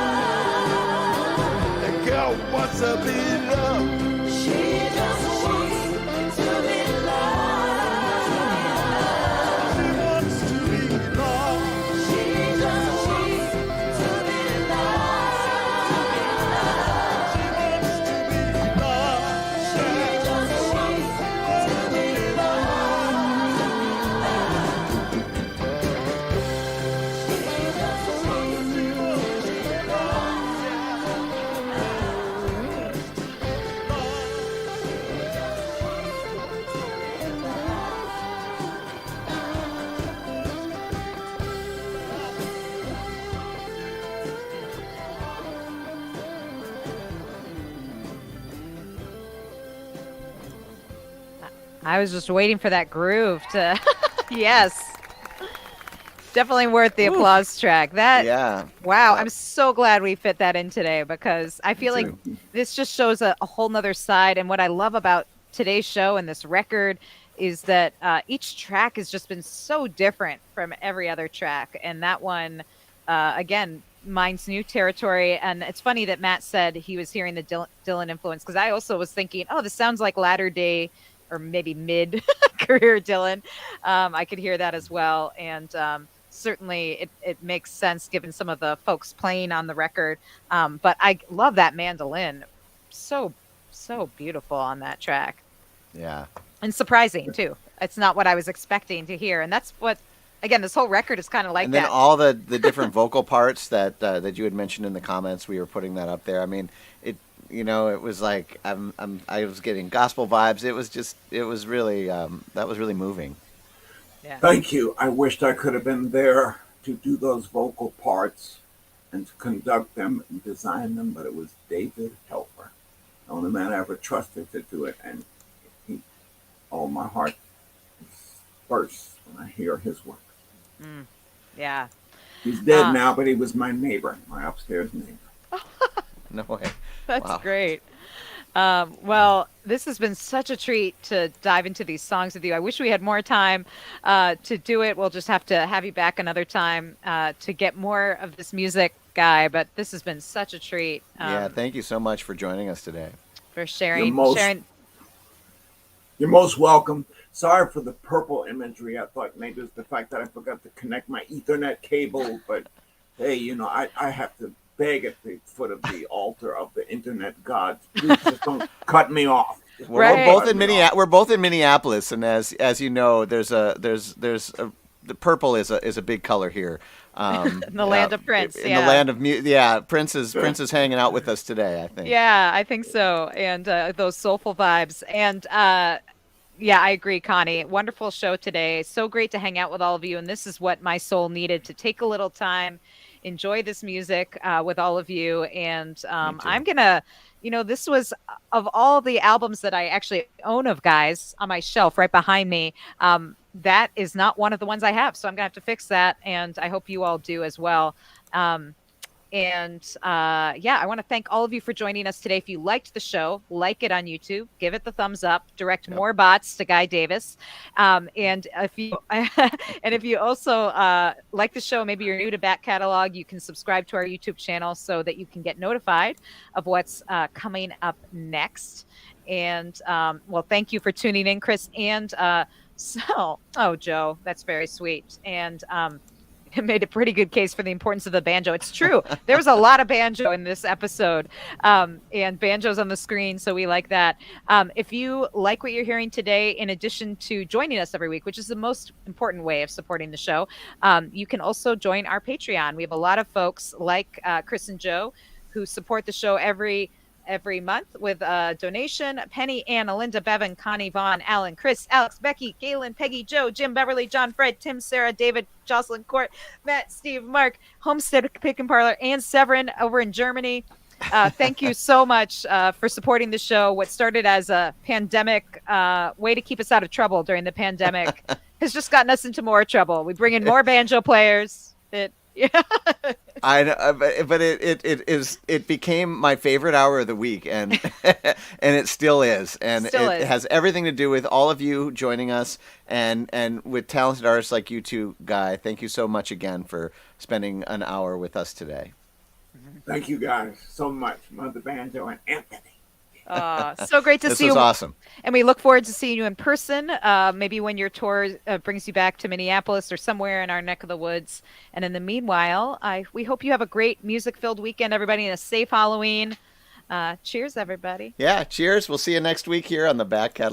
The girl wants to be loved. She just wants to be loved. She wants to be loved. She just wants to be loved. She wants to be loved. She just wants to be I was just waiting for that groove to. Yes. Definitely worth the applause track. That. Yeah. Wow. I'm so glad we fit that in today because I feel like this just shows a whole nother side. And what I love about today's show and this record is that each track has just been so different from every other track. And that one, again, mine's new territory. And it's funny that Matt said he was hearing the Dylan influence because I also was thinking, oh, this sounds like latter day or maybe mid career Dylan. I could hear that as well. And certainly it makes sense given some of the folks playing on the record. But I love that mandolin. So beautiful on that track. Yeah. And surprising too. It's not what I was expecting to hear. And that's what, again, this whole record is kind of like and that. then all the different vocal parts that you had mentioned in the comments, we were putting that up there. I mean, it was like I was getting gospel vibes. It was really that was really moving. Yeah. Thank you. I wished I could have been there to do those vocal parts and to conduct them and design them, but it was David Helper, the only man I ever trusted to do it, and my heart bursts when I hear his work. Yeah. He's dead now, but he was my neighbor, my upstairs neighbor. No way. That's Wow. great. Well, this has been such a treat to dive into these songs with you. I wish we had more time to do it. We'll just have to have you back another time to get more of this music, Guy. But this has been such a treat. Yeah, thank you so much for joining us today. For sharing. You're most welcome. Sorry for the purple imagery. I thought maybe it was the fact that I forgot to connect my Ethernet cable. But hey, I have to beg at the foot of the altar of the internet gods. Please just don't cut me off. Right. We're both in Minneapolis, and as you know, there's the purple is a big color here. In the land of Prince. In the land of Prince is hanging out with us today, I think. Yeah, I think so. And those soulful vibes. And yeah, I agree, Connie. Wonderful show today. So great to hang out with all of you. And this is what my soul needed, to take a little time, enjoy this music with all of you. And I'm going to, this was, of all the albums that I actually own of Guys on my shelf right behind me, that is not one of the ones I have. So I'm going to have to fix that. And I hope you all do as well. And yeah, I want to thank all of you for joining us today. If you liked the show, like it on YouTube, give it the thumbs up, direct more bots to Guy Davis. And if you and if you also like the show, maybe you're new to Back Catalog, you can subscribe to our YouTube channel so that you can get notified of what's coming up next. And well, thank you for tuning in, Chris. And oh, Joe, that's very sweet. And it made a pretty good case for the importance of the banjo. It's true. There was a lot of banjo in this episode, and banjo's on the screen, so we like that. If you like what you're hearing today, in addition to joining us every week, which is the most important way of supporting the show, you can also join our Patreon. We have a lot of folks like Chris and Joe who support the show every month with a donation. Penny, Anna, Linda, Bevan, Connie, Vaughn, Alan, Chris, Alex, Becky, Galen, Peggy, Joe, Jim, Beverly, John, Fred, Tim, Sarah, David, Jocelyn, Court, Matt, Steve, Mark, Homestead Pick and Parlor, and Severin over in Germany. Thank you so much for supporting the show. What started as a pandemic way to keep us out of trouble during the pandemic has just gotten us into more trouble. We bring in more banjo players. I know, but it became my favorite hour of the week, and and it still is, and it has everything to do with all of you joining us, and with talented artists like you two, Guy. Thank you so much again for spending an hour with us today. Thank you guys so much, Mother Banjo and Anthony. So great to see you. This was awesome. And we look forward to seeing you in person, maybe when your tour brings you back to Minneapolis or somewhere in our neck of the woods. And in the meanwhile, we hope you have a great music-filled weekend, everybody, and a safe Halloween. Cheers, everybody. Yeah, cheers. We'll see you next week here on the Back Catalog